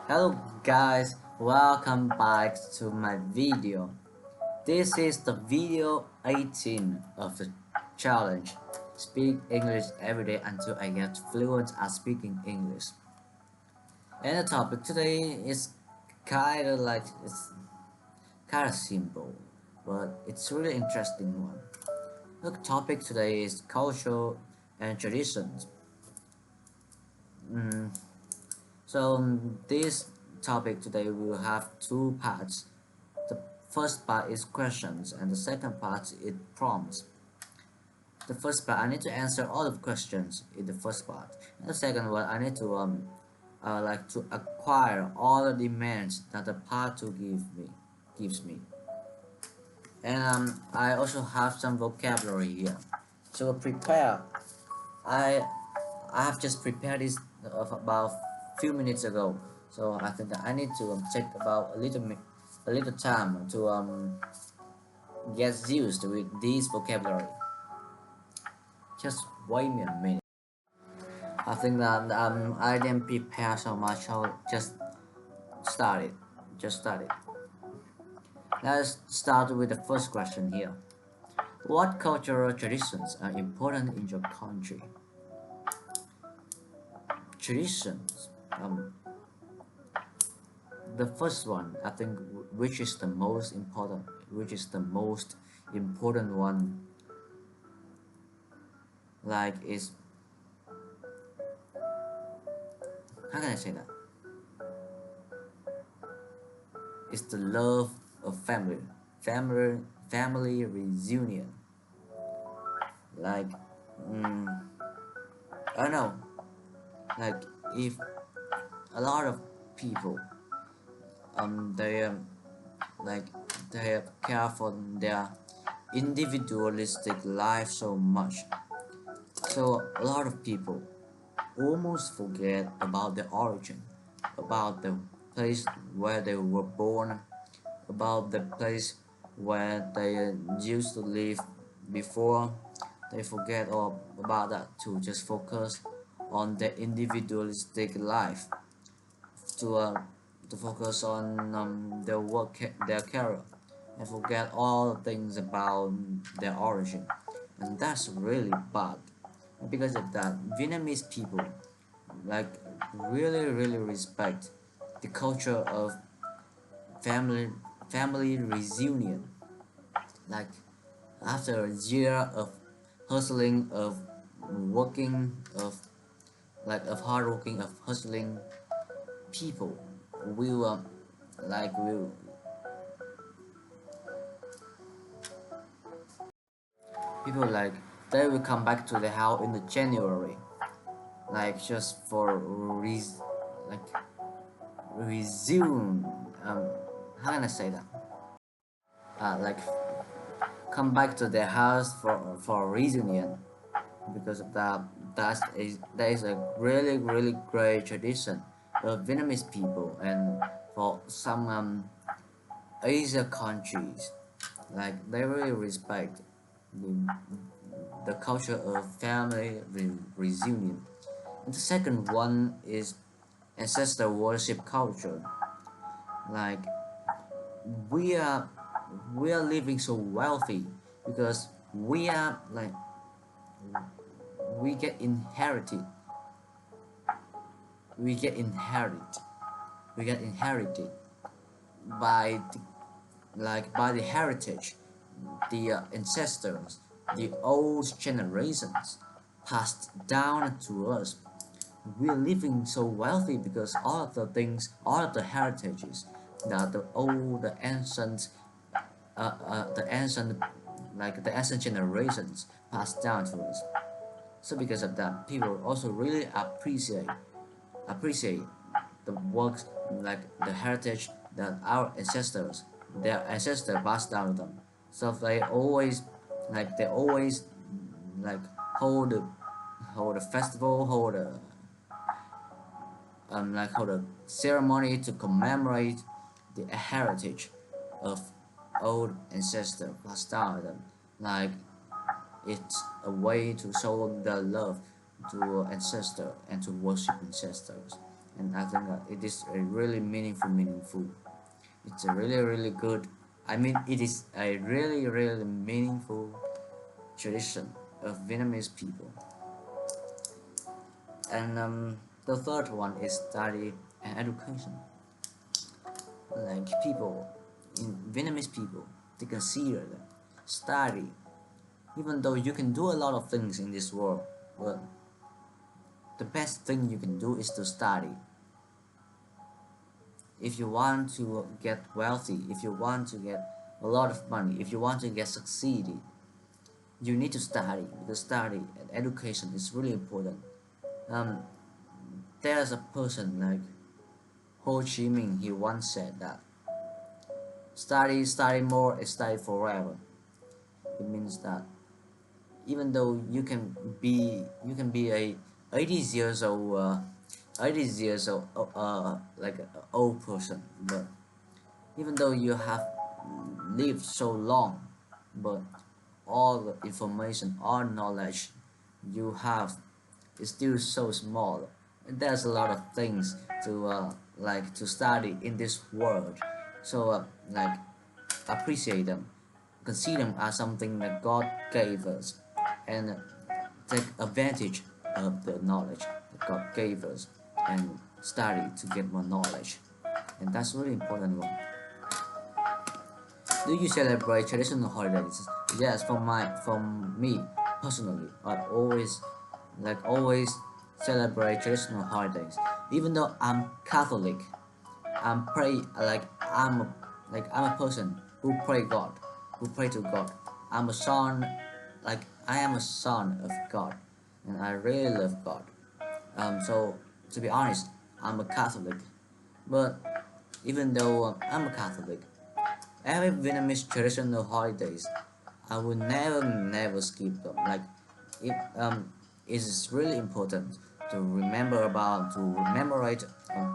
Hello guys, welcome back to my video. This is the video 18 of the challenge. Speak English every day until I get fluent at speaking English. And the topic today is it's kind of simple, but it's really interesting one. The topic today is culture and traditions. Mm, this topic today will have two parts. The first part is questions and the second part is prompts. The first part I need to answer all the questions in the first part. And the second one I need to like to acquire all the demands that the part 2 gives me. And I also have some vocabulary here. So prepare. I I have just prepared this of about few minutes ago. So I think that I need to take about a little time to get used with this vocabulary. Just wait me a minute. I think that I didn't prepare so much. So just start it. Just start it. Let's start with the first question here. What cultural traditions are important in your country? Traditions. The first one, I think, which is the most important one, like is, how can I say that? It's the love of family reunion. Like, I don't know, like if a lot of people, they like they care for their individualistic life so much, so a lot of people almost forget about the origin, about the place where they were born, about the place where they used to live before. They forget all about that to just focus on their individualistic life, to uh, to focus on their work, their career, and forget all things about their origin, and that's really bad. Because of that, Vietnamese people like really respect the culture of family family reunion. Like after a year of hustling, of working, of hard working, of hustling, people will like will people like they will come back to the house in the January, like just for like resume, how can I say that, like come back to their house for a reunion. Because of that, that is a really great tradition of Vietnamese people, and for some Asia countries, like they really respect the, the culture of family reunion. And the second one is ancestor worship culture. Like we are we are living so wealthy because we are like we get inherited we get inherited we get inherited by by the heritage, the ancestors, the old generations passed down to us. We're living so wealthy because all of the things, all of the heritages that the old, the ancient, like the ancient generations passed down to us. So because of that, people also really appreciate the works, like the heritage that our ancestors, their ancestors passed down to them. So they always like hold a, hold a festival, hold a ceremony to commemorate the heritage of old ancestors passed down to them. Like it's a way to show their love to ancestors and to worship ancestors. and I think that it is a really meaningful. It's a really good. I mean, it is a really meaningful tradition of Vietnamese people. And the third one is study and education. Like people in Vietnamese people, they consider that study, even though you can do a lot of things in this world, but the best thing you can do is to study. If you want to get wealthy, if you want to get a lot of money, if you want to get succeeded, you need to study, because study and education is really important. um, there's a person like Ho Chi Minh. He once said that study more and study forever. It means that even though you can be a 80 years old 80 years old like an old person, but even though you have lived so long, but all the information, all knowledge you have is still so small. There's a lot of things to like to study in this world. So like appreciate them, consider them as something that God gave us, and take advantage of the knowledge that God gave us, and study to get more knowledge. And that's really important one. Do you celebrate traditional holidays? Yes, from me personally, I always celebrate traditional holidays. Even though I'm Catholic, I'm a person who pray God, who pray to God. I'm a son, like I am a son of God, and I really love God. So to be honest, I'm a Catholic, but even though I'm a Catholic, every Vietnamese traditional holidays, I will never skip them. Like it it is really important to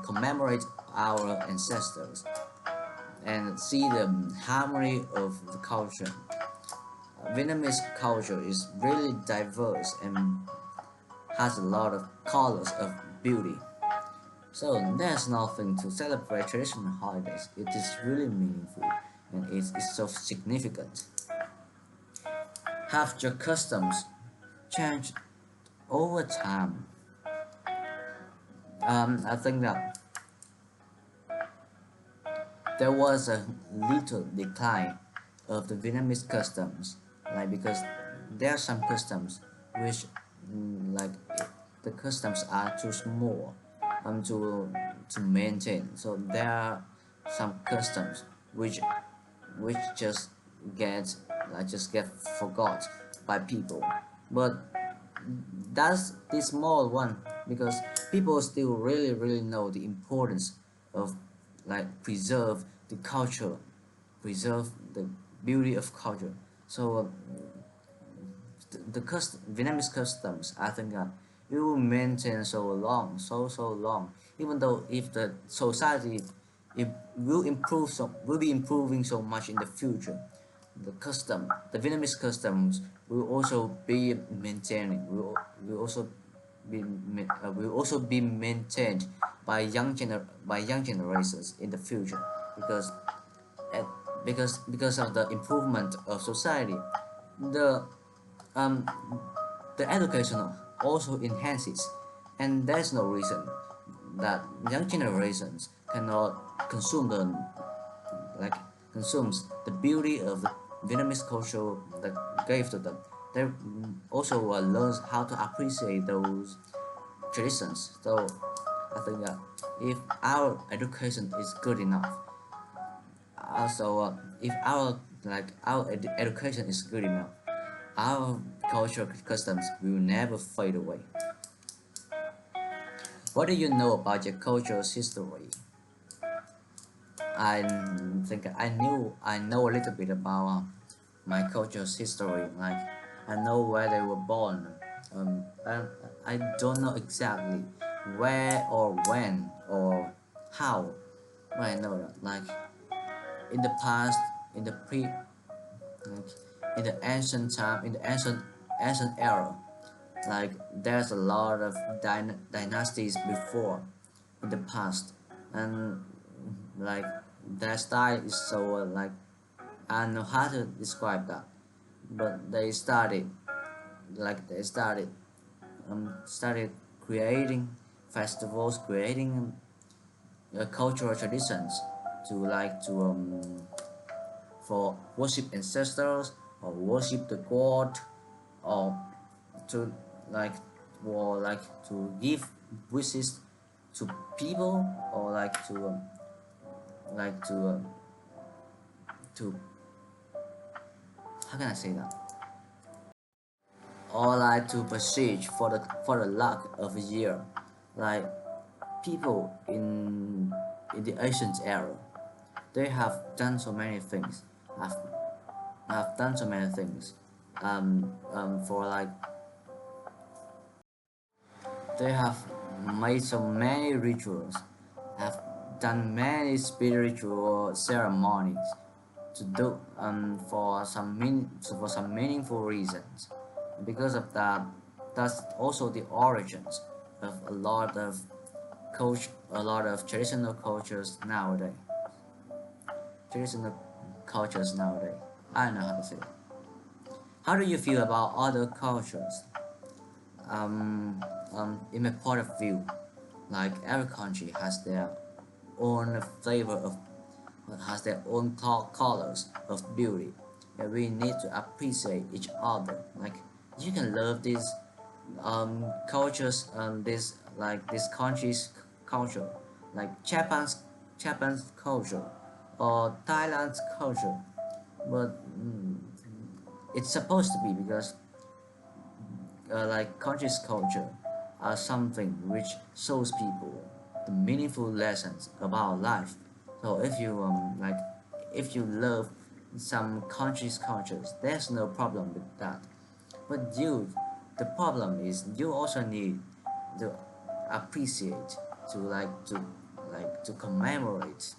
commemorate our ancestors and see the harmony of the culture. Vietnamese culture is really diverse and has a lot of colors of beauty. So there's nothing to celebrate traditional holidays. It is really meaningful and it's so significant. Have your customs changed over time? I think that there was a little decline of the Vietnamese customs, like because there are some customs which like the customs are too small to maintain. So there are some customs which just get forgot by people. But that's the small one, because people still really know the importance of like preserve the culture, preserve the beauty of culture. So Vietnamese customs, I think it will maintain so long, even though if the society it will be improving so much in the future. The Vietnamese customs will also be maintaining, will also be maintained by young generations in the future, because at, because of the improvement of society, the um, the education also enhances, and there's no reason that young generations cannot like consumes the beauty of the Vietnamese culture that gave to them. They also learns how to appreciate those traditions. So I think that if our education is good enough, also if our education is good enough, our cultural customs will never fade away. What do you know about your culture's history? I think I know a little bit about my culture's history. Like I know where they were born. I don't know exactly where or when or how, but I know that like in the past, in the pre like in the ancient time, in the ancient era, like there's a lot of dynasties before, in the past, and like their style is so I don't know how to describe that, but they started creating festivals, creating cultural traditions to for worship ancestors or worship the god, or to like to give wishes to people, or like to how can I say that, or like to beseech for the luck of a year, like people in the ancient era, they have done so many things, have have done so many things, for like they have made so many rituals, have done many spiritual ceremonies to do for some meaningful reasons. Because of that, that's also the origins of a lot of traditional cultures nowadays. Traditional cultures nowadays. I don't know how to say it. How do you feel about other cultures? In my point of view, like every country has their own flavor of, has their own colors of beauty, and we need to appreciate each other. Like you can love these cultures, this country's culture, like Japan's culture or Thailand's culture, but it's supposed to be because like country's culture are something which shows people the meaningful lessons about life. So if you love some country's cultures, there's no problem with that. But the problem is you also need to appreciate, to to commemorate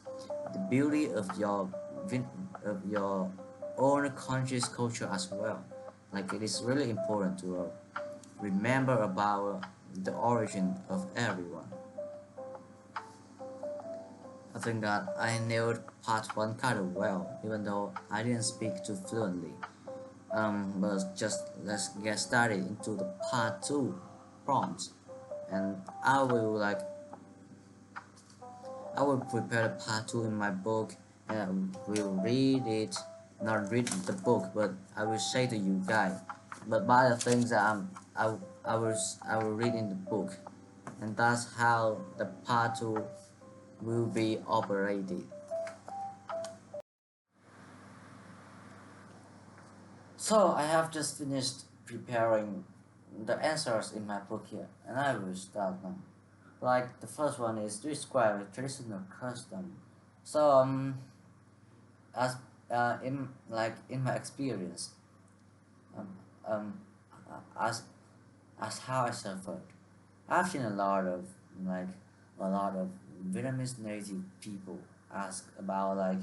the beauty of of your own country's culture as well. Like it is really important to remember about the origin of everyone. I think that I nailed part one kind of well, even though I didn't speak too fluently. But just let's get started into the part two prompts, and I will prepare the part two in my book, and I will read it, not read the book, but I will say to you guys. But by the things that I will read in the book, and that's how the part two will be operated. So I have just finished preparing the answers in my book here, and I will start now. Like the first one is describe a traditional custom. So as in my experience, um, um, as how I suffered, I've seen like a lot of Vietnamese native people ask about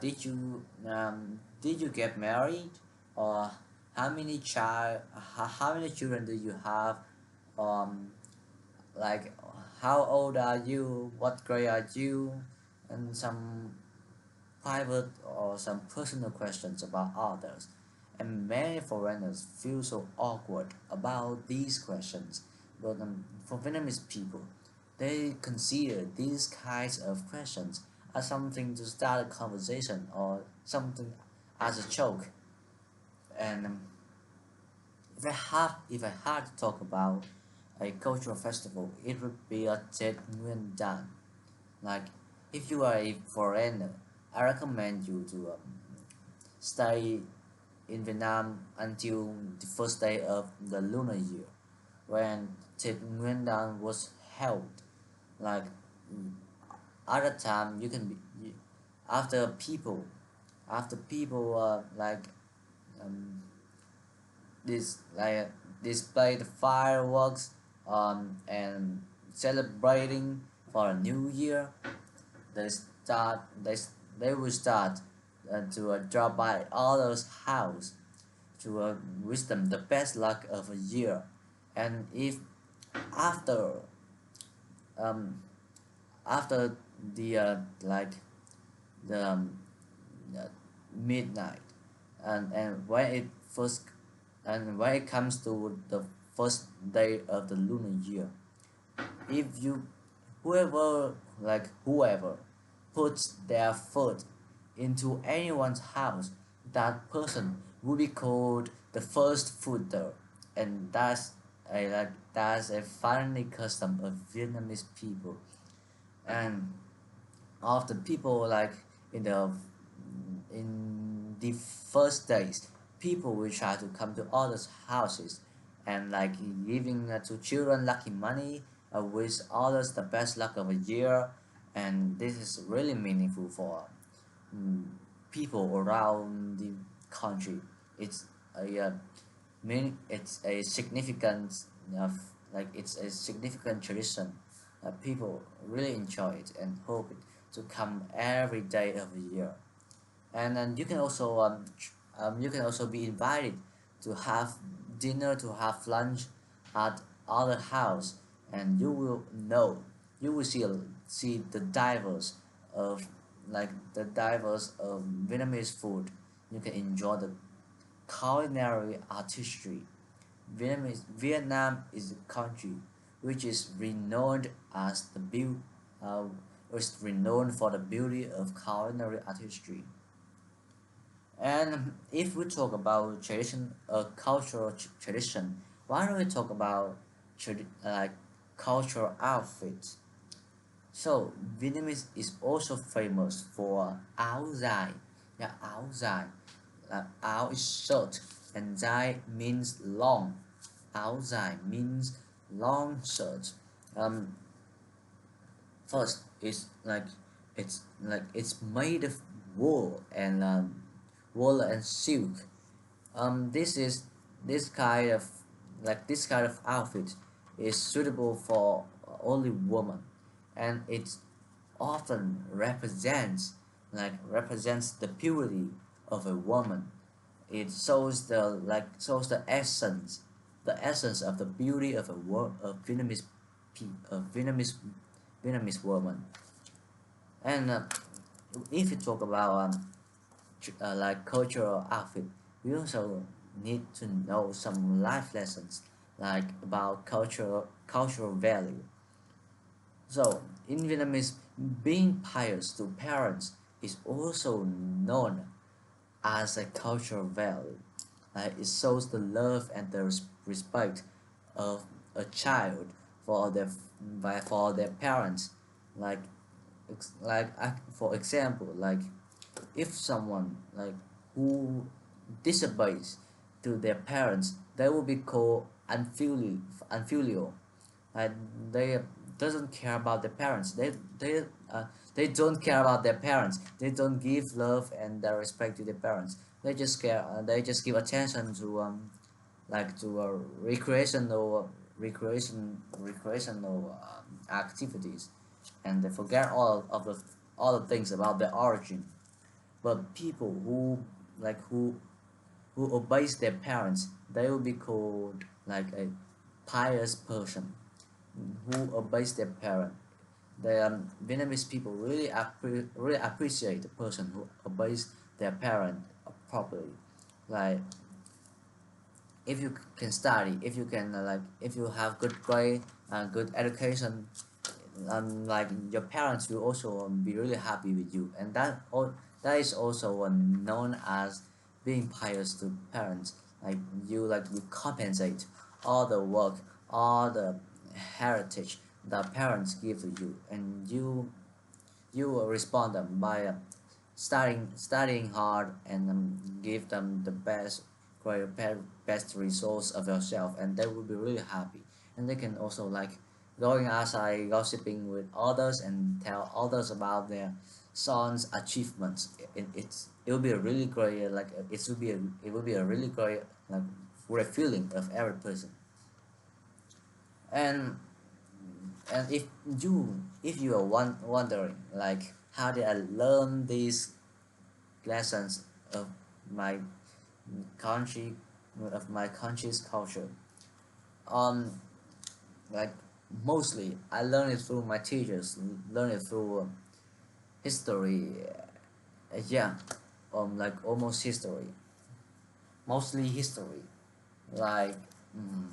did you get married, or how many children do you have, um like how old are you, what grade are you, and some private or some personal questions about others. And many foreigners feel so awkward about these questions, but for Vietnamese people, they consider these kinds of questions as something to start a conversation or something as a joke. And if I had to talk about a cultural festival, it would be a Tết Nguyên Đán. Like, if you are a foreigner, I recommend you to stay in Vietnam until the first day of the lunar year, when Tết Nguyên Đán was held. Like, at that time, you can be after people, after people um, this display the fireworks and celebrating for a new year. They start they they will start to drop by others' house to wish them the best luck of a year. And if after after the the uh, midnight, and when it comes to the first day of the lunar year, if you whoever puts their foot into anyone's house, that person will be called the first footer, and that's a family custom of Vietnamese people. And often people in the in the first days, people will try to come to others houses and giving to children lucky money, wish others the best luck of a year. And this is really meaningful for mm, people around the country. It's a it's a significant of it's a significant tradition. People really enjoy it and hope it to come every day of the year. And then you can also be invited to have dinner, to have lunch at other house, and you will see the diverse of Vietnamese food. You can enjoy the culinary artistry. Vietnam is a country which is renowned as the beauty uh, is renowned for the beauty of culinary artistry. And if we talk about cultural tradition, why don't we talk about cultural outfits? So Vietnamese is also famous for áo dài. Yeah, áo dài. Áo is short and dài means long. Áo dài means long shirt. Um, First, it's made of wool and silk. This is this kind of this kind of outfit is suitable for only women, and it often represents the purity of a woman. It shows the essence of the beauty of of Vietnamese woman. And if you talk about cultural outfit, we also need to know some life lessons about cultural value. So in Vietnamese, being pious to parents is also known as a cultural value. It shows the love and the respect of a child for their parents. Like for example, if someone who disobeys to their parents, they will be called unfilial. Like they doesn't care about their parents. They don't care about their parents. They don't give love and their respect to their parents. They just care. They just give attention to recreational activities, and they forget all the things about their origin. But people who obeys their parents, they will be called a pious person who obeys their parent. The Vietnamese people really appreciate the person who obeys their parent properly. Like if you can study, if you have good grade and good education, your parents will also be really happy with you, and that is also known as being pious to parents. You compensate all the work, all the heritage that parents give to you, and you will respond them by studying hard and give them the best results of yourself, and they will be really happy. And they can also going outside gossiping with others and tell others about their son's achievements. It will be a really great it will be a really great feeling of every person. and and if you are wondering how did I learn these lessons of my country, of my country's culture, um like mostly I learned it through my teachers, learned it through history, yeah, like almost history, mostly history, like mm,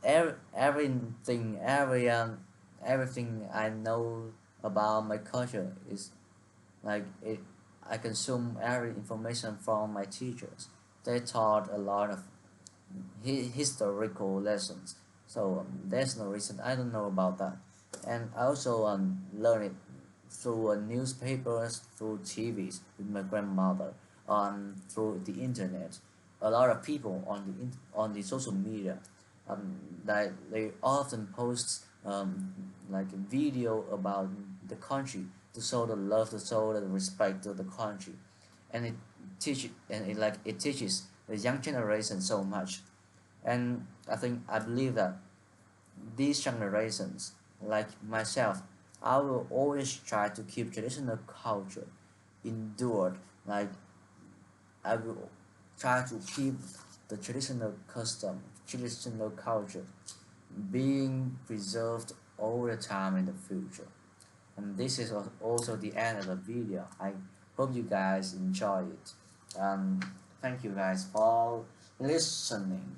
everything I know about my culture is like it. I consume every information from my teachers. They taught a lot of historical lessons. So there's no reason I don't know about that. And I also learn it through newspapers, through TVs with my grandmother, through the internet. A lot of people on the social media, that they often post like a video about the country to show the love, to show the respect to the country, and it teaches the young generation so much. And I believe that these generations, like myself, I will always try to keep traditional culture endured. Like I will try to keep the traditional custom, traditional culture being preserved all the time in the future. And this is also the end of the video. I hope you guys enjoy it. Thank you guys for listening.